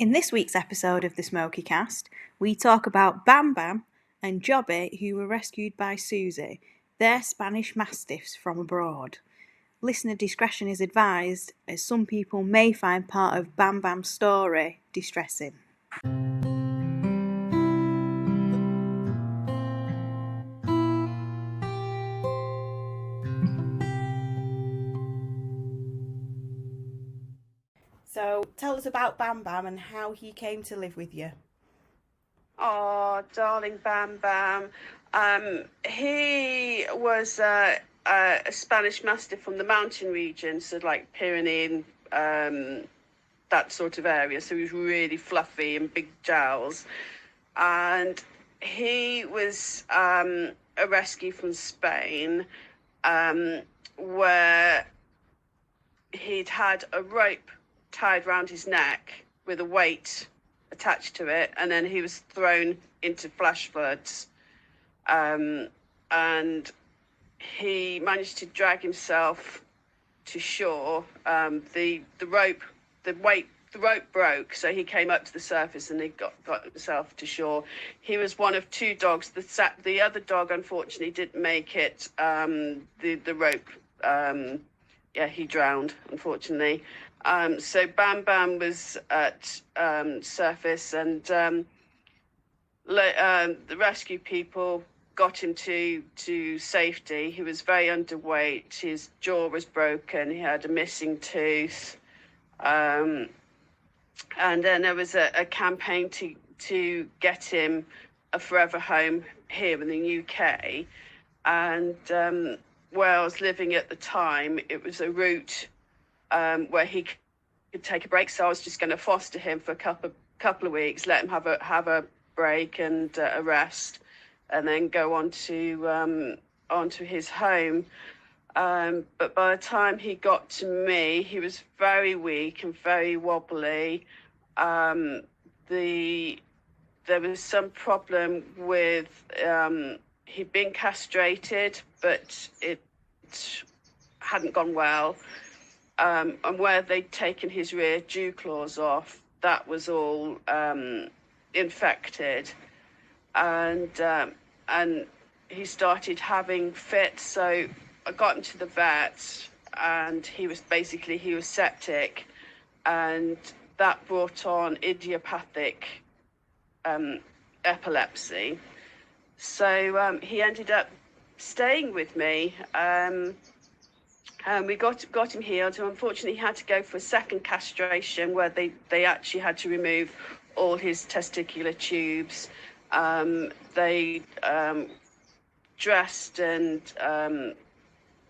In this week's episode of the Smokeycast, we talk about BamBam and Jobbie, who were rescued by Susie. They're Spanish Mastiffs from abroad. Listener discretion is advised, as some people may find part of BamBam's story distressing. So, tell us about BamBam and how he came to live with you. Oh, darling BamBam. He was a Spanish Mastiff from the mountain region, so like Pyrenean, that sort of area. So he was really fluffy and big jowls. And he was a rescue from Spain, where he'd had a rope tied round his neck with a weight attached to it, and then he was thrown into flash floods, and he managed to drag himself to shore. The rope broke, so he came up to the surface and he got himself to shore. He was one of two dogs. The other dog unfortunately didn't make it. The rope, he drowned, unfortunately. So BamBam was at surface, and the rescue people got him to safety. He was very underweight. His jaw was broken. He had a missing tooth. And then there was a campaign to get him a forever home here in the UK. And where I was living at the time, it was a route where he could take a break. So I was just going to foster him for a couple of weeks, let him have a break and a rest, and then go on to his home. But by the time he got to me, he was very weak and very wobbly. There was some problem with he'd been castrated, but it hadn't gone well. And where they'd taken his rear dew claws off, that was all infected, and he started having fits. So I got him to the vet, and he was septic, and that brought on idiopathic epilepsy. So he ended up staying with me. We got him healed. Unfortunately, he had to go for a second castration, where they actually had to remove all his testicular tubes. They dressed and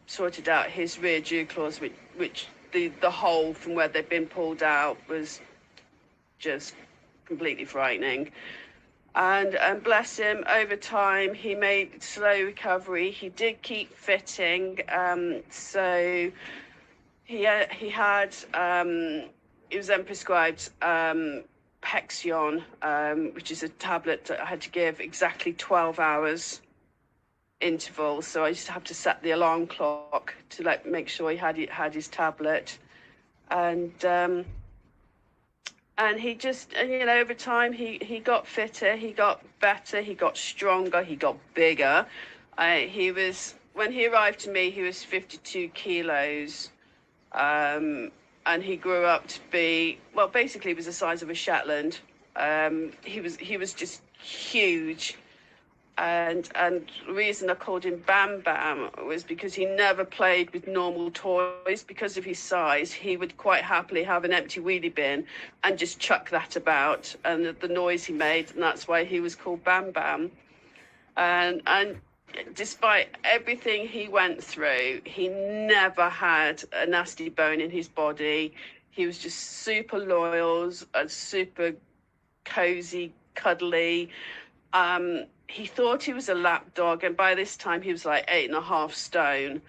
sorted out his rear dew claws, which the hole from where they'd been pulled out was just completely frightening. And bless him, over time he made slow recovery. He did keep fitting, so he was then prescribed Pexion, which is a tablet that I had to give exactly 12 hours interval. So I used to have to set the alarm clock to make sure he had his tablet, and he just, over time, he got fitter, he got better, he got stronger, he got bigger. When he arrived to me, he was 52 kilos, and he grew up to be, well, basically he was the size of a Shetland. He was just huge. And the reason I called him BamBam was because he never played with normal toys. Because of his size, he would quite happily have an empty wheelie bin and just chuck that about, and the noise he made, and that's why he was called BamBam. And despite everything he went through, he never had a nasty bone in his body. He was just super loyal, super cozy, cuddly. He thought he was a lap dog, and by this time he was like 8.5 stone,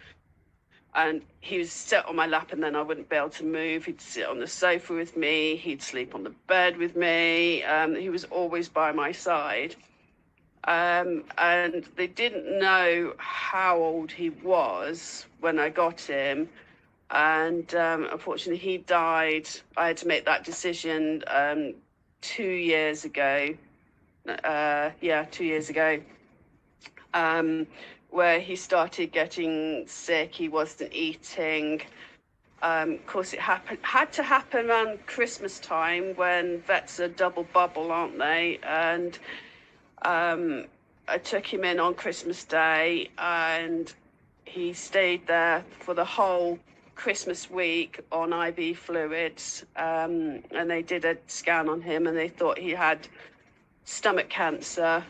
and he would sit on my lap, and then I wouldn't be able to move. He'd sit on the sofa with me, he'd sleep on the bed with me. He was always by my side, and they didn't know how old he was when I got him, and unfortunately he died. I had to make that decision 2 years ago. 2 years ago, where he started getting sick. He wasn't eating. Of course, it had to happen around Christmas time, when vets are double bubble, aren't they? And I took him in on Christmas Day, and he stayed there for the whole Christmas week on IV fluids. And they did a scan on him, and they thought he had stomach cancer.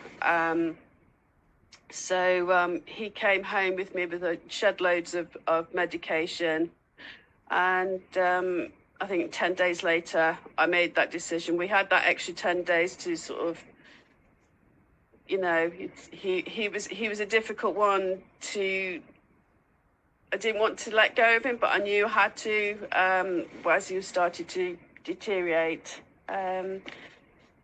So he came home with me with a shed loads of medication. And I think 10 days later, I made that decision. We had that extra 10 days to sort of, you know, he was a difficult one to. I didn't want to let go of him, but I knew I had to, as he started to deteriorate.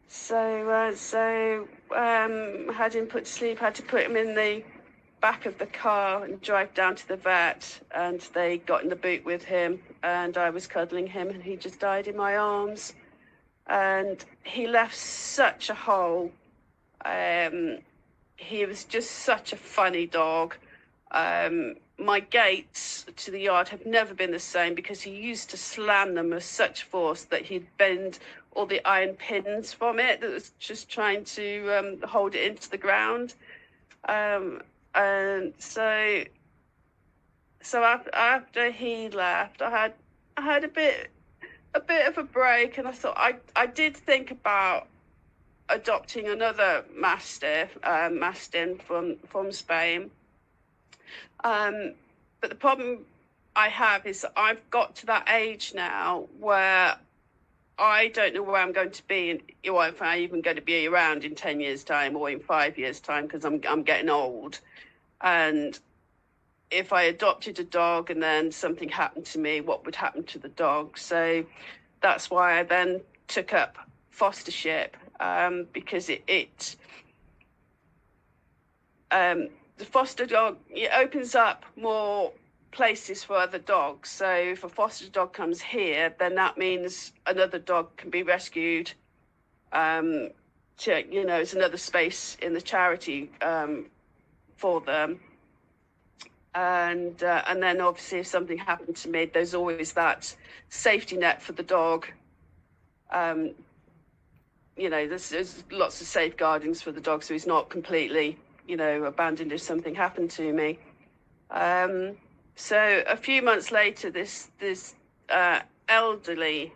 So had him put to sleep, had to put him in the back of the car and drive down to the vet, and they got in the boot with him, and I was cuddling him, and he just died in my arms. And he left such a hole. He was just such a funny dog. My gates to the yard have never been the same, because he used to slam them with such force that he'd bend all the iron pins from it that was just trying to hold it into the ground. And so after he left, I had a bit of a break, and I thought I did think about adopting another Mastin from Spain. But the problem I have is that I've got to that age now where I don't know where I'm going to be, or if I'm even going to be around in 10 years' time or in 5 years' time, because I'm getting old. And if I adopted a dog and then something happened to me, what would happen to the dog? So that's why I then took up fostership, because the foster dog, it opens up more places for other dogs. So if a foster dog comes here, then that means another dog can be rescued. It's another space in the charity for them. And then obviously if something happened to me, there's always that safety net for the dog. There's lots of safeguardings for the dog, so he's not completely, abandoned if something happened to me. So a few months later, this elderly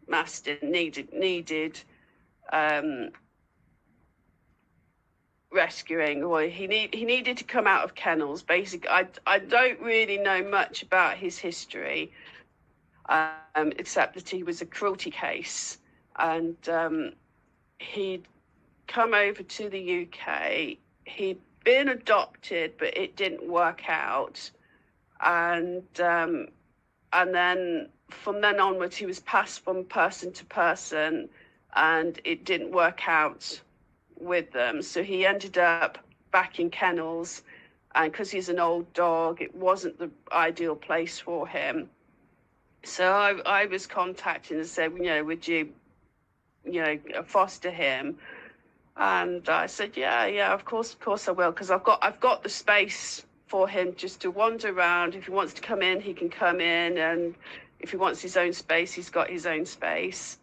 Mastin needed rescuing, or he needed to come out of kennels. Basically, I don't really know much about his history, except that he was a cruelty case, and he'd come over to the UK. He'd been adopted, but it didn't work out. And then from then onwards, he was passed from person to person, and it didn't work out with them. So he ended up back in kennels, and because he's an old dog, it wasn't the ideal place for him. So I was contacted and said, would you, foster him? And I said, yeah, of course I will, because I've got the space for him just to wander around. If he wants to come in, he can come in, and if he wants his own space, he's got his own space.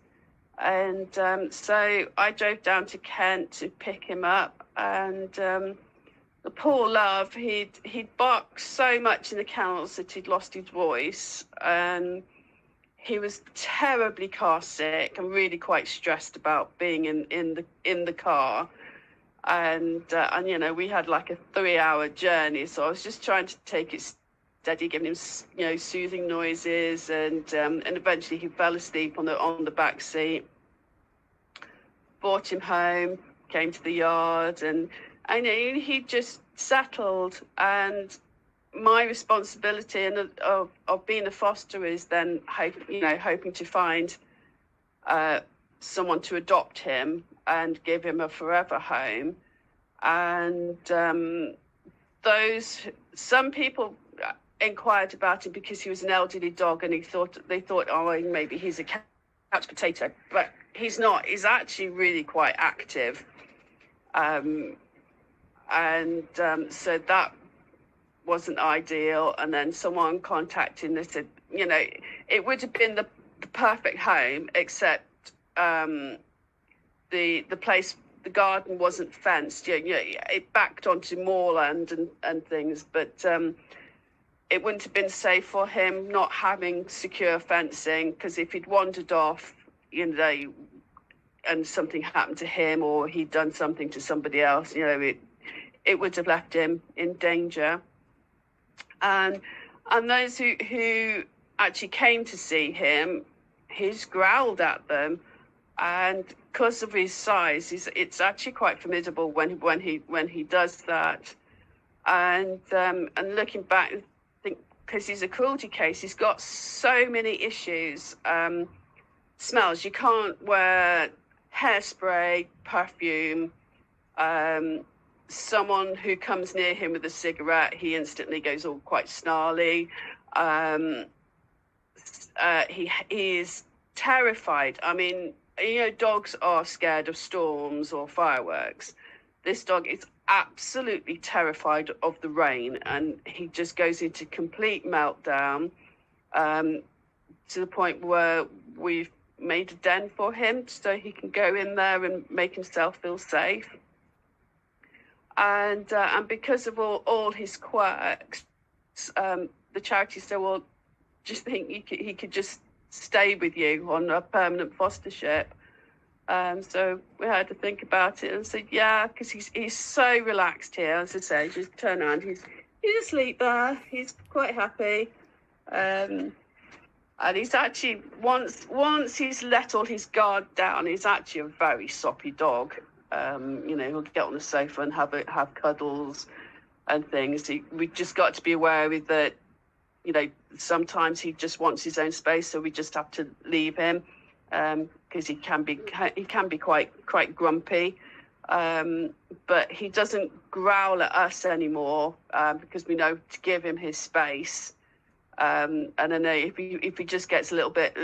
And so I drove down to Kent to pick him up, and the poor love, he'd barked so much in the kennels that he'd lost his voice, and he was terribly car sick and really quite stressed about being in the car. And we had like a 3-hour journey, so I was just trying to take it steady, giving him soothing noises, and eventually he fell asleep on the back seat. Brought him home, came to the yard, and he just settled. And my responsibility of being a foster is then hoping to find someone to adopt him and give him a forever home. And some people inquired about him because he was an elderly dog, and they thought, oh, maybe he's a couch potato. But he's not. He's actually really quite active. So that wasn't ideal. And then someone contacted and they said, you know, it would have been the perfect home, except the place, the garden wasn't fenced. It backed onto moorland and things, but it wouldn't have been safe for him not having secure fencing, because if he'd wandered off, you know, and something happened to him or he'd done something to somebody else, you know, it would have left him in danger. And those who actually came to see him, he's growled at them, and because of his size, it's actually quite formidable when he does that. And looking back, I think because he's a cruelty case, he's got so many issues. Smells. You can't wear hairspray, perfume. Someone who comes near him with a cigarette, he instantly goes all quite snarly. He is terrified. I mean, you know, dogs are scared of storms or fireworks. This dog is absolutely terrified of the rain, and he just goes into complete meltdown, to the point where we've made a den for him so he can go in there and make himself feel safe. And because of all his quirks, the charity said, well, just think he could just stay with you on a permanent fostership. So we had to think about it and said, yeah, because he's so relaxed here. As I say, just turn around, he's asleep there. He's quite happy. And he's actually, once he's let all his guard down, he's actually a very soppy dog. You know, he'll get on the sofa and have cuddles and things. We just got to be aware of that. You know, sometimes he just wants his own space, so we just have to leave him, because he can be quite grumpy. But he doesn't growl at us anymore, because we know to give him his space. And I know if he just gets a little bit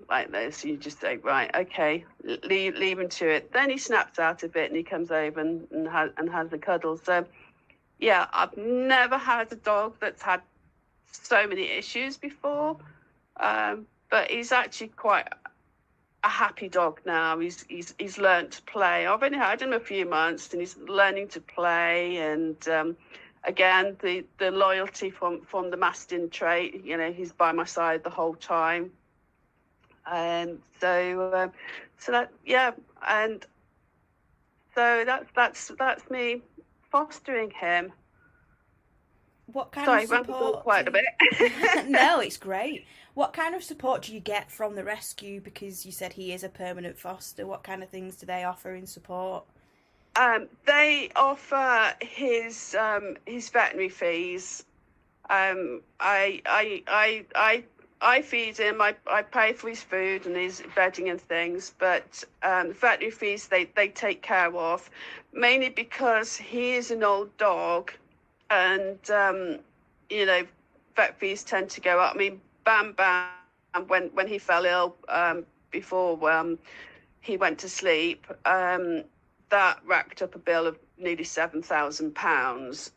like this, you just say, right, okay, leave him to it. Then he snaps out of it and he comes over and has the cuddle. So, yeah, I've never had a dog that's had so many issues before, but he's actually quite a happy dog now. He's learnt to play. I've only had him a few months and he's learning to play, and again, the loyalty from the Mastin trait, you know, he's by my side the whole time. And so that, yeah, and so that's me fostering him. What kind of support? Quite a bit. No, it's great. What kind of support do you get from the rescue? Because you said he is a permanent foster. What kind of things do they offer in support? They offer his veterinary fees. I feed him. I pay for his food and his bedding and things. But veterinary fees they take care of, mainly because he is an old dog, and you know, vet fees tend to go up. I mean, BamBam, when he fell ill before he went to sleep, that racked up a bill of nearly £7,000.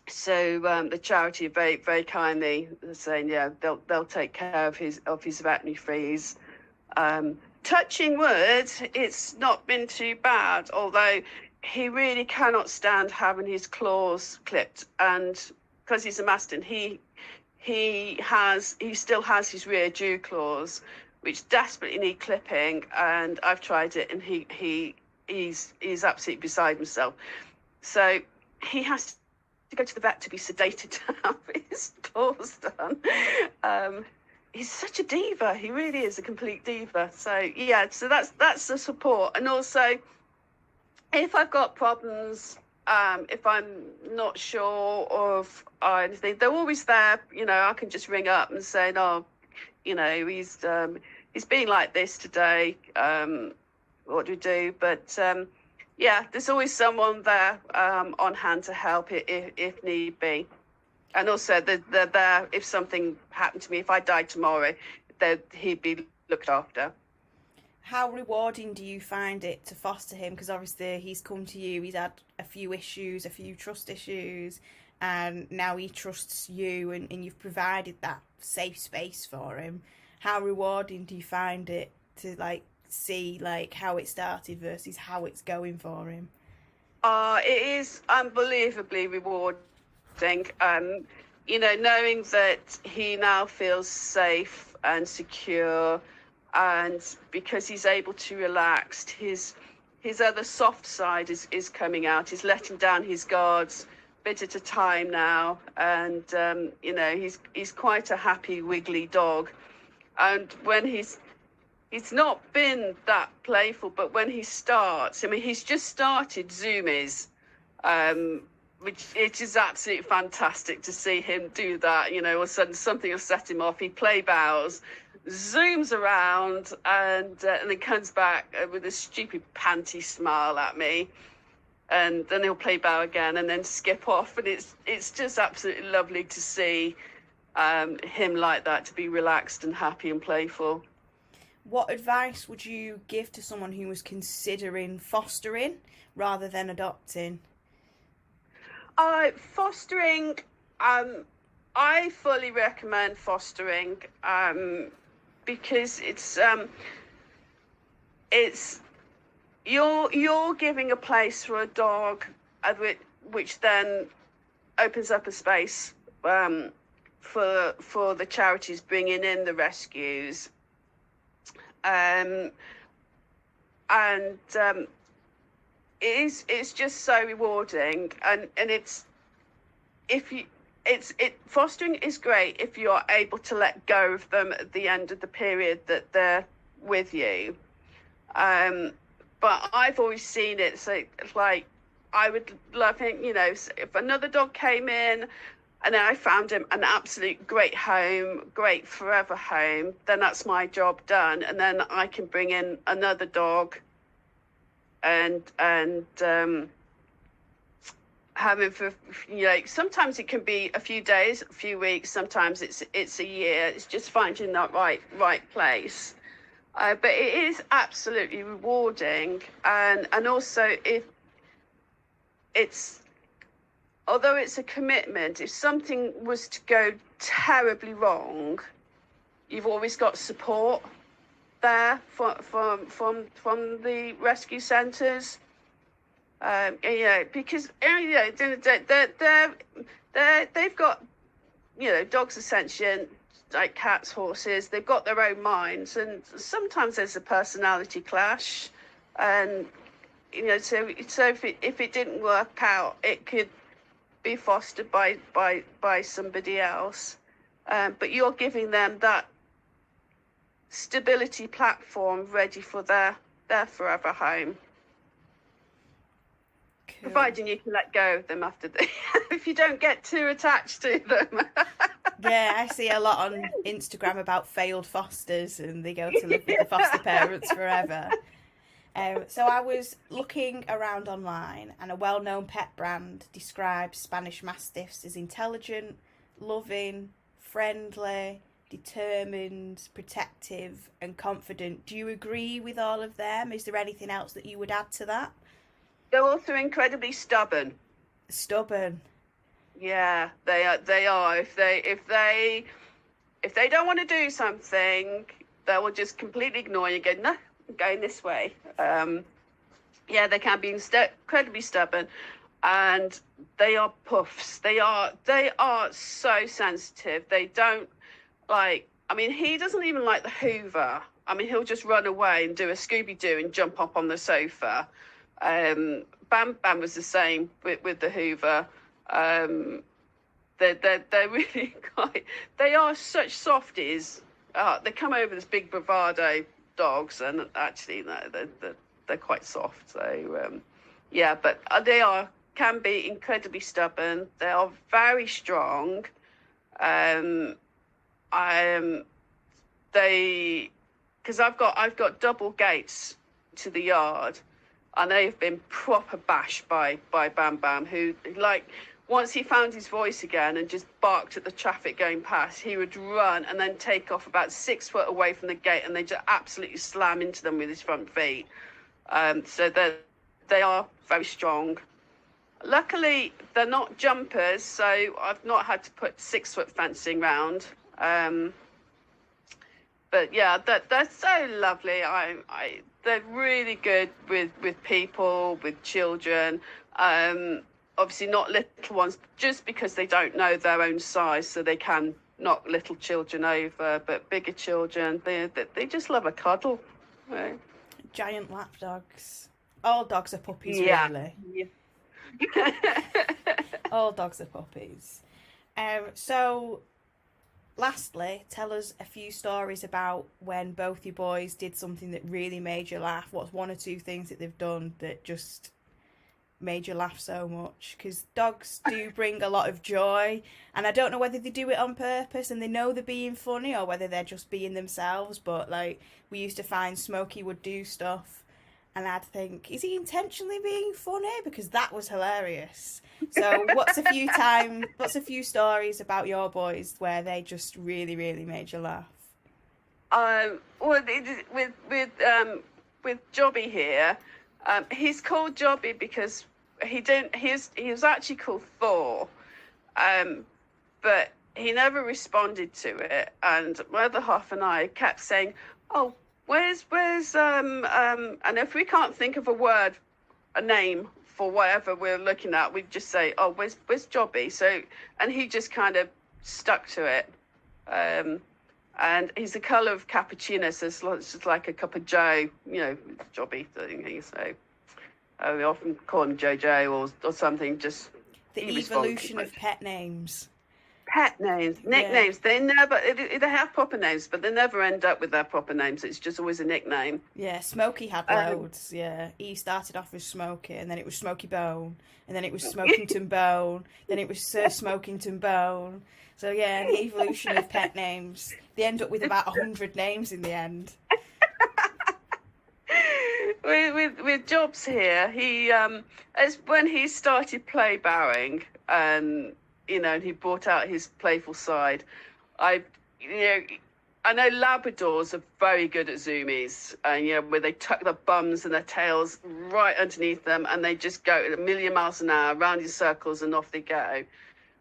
So the charity very, very kindly saying, yeah, they'll take care of his veterinary fees. Touching wood, it's not been too bad, although he really cannot stand having his claws clipped, and because he's a Mastin, he still has his rear dew claws, which desperately need clipping, and I've tried it, and he's absolutely beside himself. So he has to go to the vet to be sedated to have his claws done. He's such a diva. He really is a complete diva. So yeah, so that's the support. And also, if I've got problems, if I'm not sure of anything, they're always there. You know, I can just ring up and say, no, you know, he's being like this today. What do we do? But yeah, there's always someone there on hand to help if need be. And also, they're there if something happened to me. If I died tomorrow, he'd be looked after. How rewarding do you find it to foster him? Because obviously he's come to you, he's had a few issues, a few trust issues, and now he trusts you, and you've provided that safe space for him. How rewarding do you find it to like see like how it started versus how it's going for him? It is unbelievably rewarding. Knowing that he now feels safe and secure, and because he's able to relax, his other soft side is coming out. He's letting down his guards bit at a time now, and he's quite a happy, wiggly dog. And when he's not been that playful, but when he starts, I mean, he's just started zoomies, which it is absolutely fantastic to see him do that. All of a sudden something will set him off. He play bows, zooms around, and then comes back with a stupid panty smile at me, and then he'll play bow again and then skip off. And it's just absolutely lovely to see him like that, to be relaxed and happy and playful. What advice would you give to someone who was considering fostering rather than adopting? Fostering, I fully recommend fostering, because it's you're giving a place for a dog, which then opens up a space for the charities bringing in the rescues. It's just so rewarding, and fostering is great if you're able to let go of them at the end of the period that they're with you. But I've always seen it, so like I would love him, if another dog came in and then I found him an absolute great home, great forever home, then that's my job done. And then I can bring in another dog and have him for, sometimes it can be a few days, a few weeks, sometimes it's a year. It's just finding that right place. But it is absolutely rewarding. And also although it's a commitment, if something was to go terribly wrong, you've always got support there from the rescue centres. Because they've got, dogs are sentient, like cats, horses. They've got their own minds, and sometimes there's a personality clash. And so if it didn't work out, it could be fostered by somebody else, but you're giving them that stability platform ready for their forever home. Cool. Providing you can let go of them after if you don't get too attached to them. Yeah, I see a lot on Instagram about failed fosters, and they go to live with the foster parents forever. So I was looking around online, and a well-known pet brand describes Spanish Mastiffs as intelligent, loving, friendly, determined, protective and confident. Do you agree with all of them? Is there anything else that you would add to that? They're also incredibly stubborn. Stubborn? Yeah, they are. If they don't want to do something, they will just completely ignore you and go, no, I'm going this way. They can be incredibly stubborn, and they are puffs. They are so sensitive. They don't he doesn't even like the Hoover. I mean, he'll just run away and do a Scooby-Doo and jump up on the sofa. BamBam was the same with the Hoover. They're really they are such softies. They come over as big bravado dogs, and actually they're quite soft. So but they can be incredibly stubborn. They are very strong. Because I've got double gates to the yard, and they've been proper bashed by BamBam, who once he found his voice again and just barked at the traffic going past, he would run and then take off about 6 foot away from the gate, and they just absolutely slam into them with his front feet. So they are very strong. Luckily, they're not jumpers, so I've not had to put 6 foot fencing round. But yeah, they're so lovely. They're really good with people, with children. Obviously not little ones, just because they don't know their own size, so they can knock little children over. But bigger children, they just love a cuddle. Right? Giant lap dogs. All dogs are puppies, Yeah. really. Yeah. All dogs are puppies. So, lastly, tell us a few stories about when both your boys did something that really made you laugh. What's one or two things that they've done that just made you laugh so much? Because dogs do bring a lot of joy, and I don't know whether they do it on purpose and they know they're being funny, or whether they're just being themselves. But like, we used to find Smokey would do stuff and I'd think, is he intentionally being funny? Because that was hilarious. So what's a few stories about your boys where they just really, really made you laugh? Well, with Jobbie here, he's called Jobbie because he was actually called Thor, but he never responded to it. And my other half and I kept saying, "Oh, where's and if we can't think of a name for whatever we're looking at, we just say, oh, where's Jobbie?" So, and he just kind of stuck to it. And he's the colour of cappuccino, so it's just like a cup of Joe, Jobbie thing. So we often call him Jojo or something. Just the evolution of pet names. Pet names, nicknames. Yeah. They have proper names, but they never end up with their proper names. It's just always a nickname. Yeah, Smokey had loads. Yeah, he started off as Smokey, and then it was Smokey Bone, and then it was Smokington Bone, then it was Sir Smokington Bone. So yeah, the evolution of pet names. They end up with about 100 names in the end. With Jobs here, he as when he started play barring, and he brought out his playful side. I know Labradors are very good at zoomies, and where they tuck their bums and their tails right underneath them, and they just go at a million miles an hour round in circles, and off they go.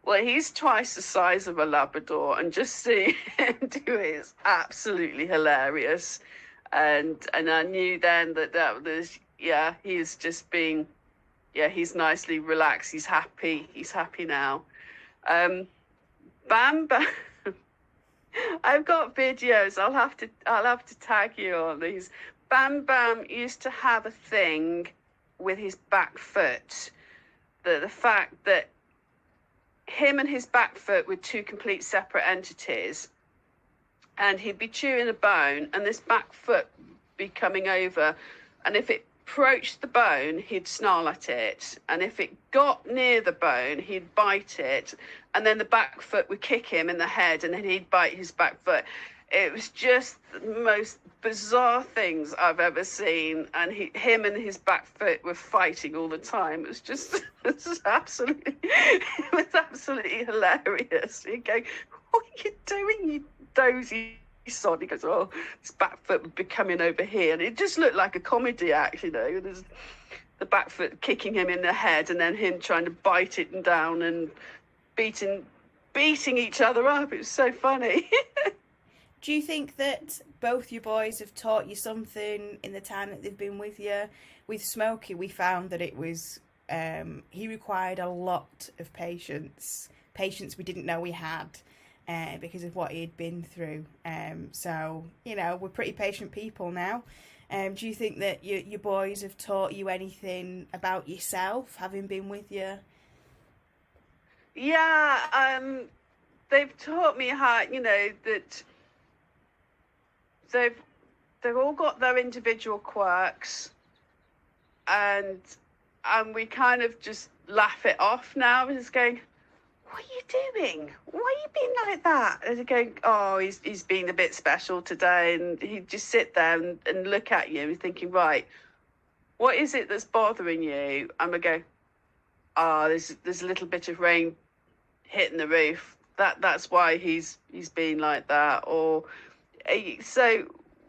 Well, he's twice the size of a Labrador, and just seeing him do it is absolutely hilarious. And I knew then that was, he's just being, he's nicely relaxed. He's happy. He's happy now. BamBam. I've got videos. I'll have to tag you on these. BamBam used to have a thing with his back foot. The fact that him and his back foot were two complete separate entities, and he'd be chewing a bone, and this back foot would be coming over, and if it approached the bone, he'd snarl at it, and if it got near the bone, he'd bite it, and then the back foot would kick him in the head, and then he'd bite his back foot. It was just the most bizarre things I've ever seen, and him and his back foot were fighting all the time. It was absolutely hilarious. You go, "What are you doing, you dozy sod?" He goes, "Oh, his back foot would be coming over here," and it just looked like a comedy act, There's the back foot kicking him in the head, and then him trying to bite it down and beating each other up. It was so funny. Do you think that both your boys have taught you something in the time that they've been with you? With Smokey, we found that it was he required a lot of patience we didn't know we had, because of what he'd been through. So we're pretty patient people now. Do you think that your boys have taught you anything about yourself, having been with you? Yeah, they've taught me how that they've all got their individual quirks, and we kind of just laugh it off now. We're just going, "What are you doing? Why are you being like that?" And they're going, "Oh, he's being a bit special today," and he'd just sit there and look at you and thinking, "Right, what is it that's bothering you?" And we go, there's a little bit of rain hitting the roof. That's why he's been like that. Or so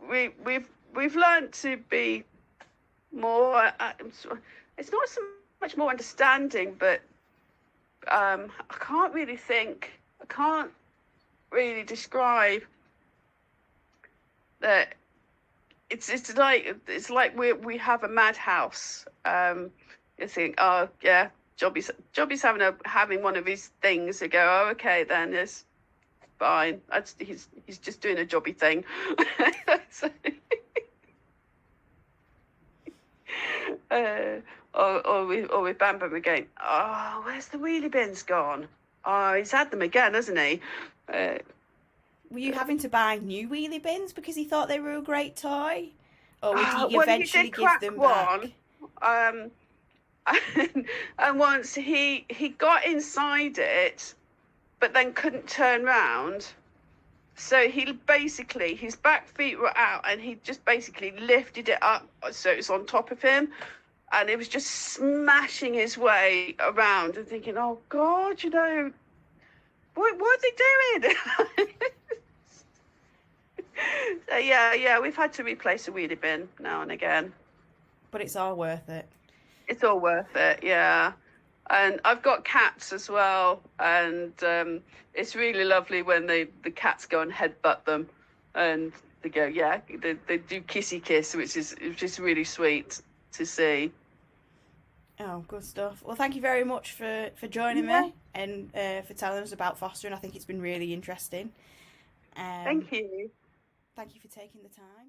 we've learned to be more. It's not so much more understanding, but I can't really describe that. It's like we have a madhouse. You think, oh yeah, Jobbie's having one of his things. You go, oh okay, then it's fine. He's just doing a Jobbie thing. So, or with BamBam again. Oh, where's the wheelie bins gone? Oh, he's had them again, hasn't he? Were you having to buy new wheelie bins because he thought they were a great toy? Or would he eventually give them back? And once he got inside it, but then couldn't turn round. So his back feet were out, and he just basically lifted it up so it was on top of him. And it was just smashing his way around and thinking, oh, God, what are they doing? So, yeah, we've had to replace a wheelie bin now and again. But it's all worth it. It's all worth it, yeah. And I've got cats as well, and it's really lovely when the cats go and headbutt them, and they go, yeah, they do kissy kiss, which is really sweet to see. Oh, good stuff. Well, thank you very much for joining me and for telling us about fostering. I think it's been really interesting. Thank you. Thank you for taking the time.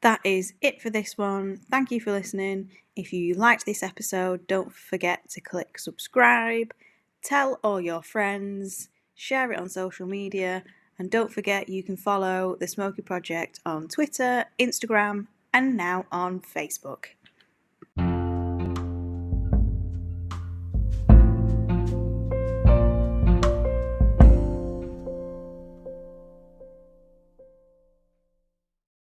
That is it for this one. Thank you for listening. If you liked this episode, don't forget to click subscribe, tell all your friends, share it on social media, and don't forget you can follow the Smokey Project on Twitter, Instagram, and now on Facebook.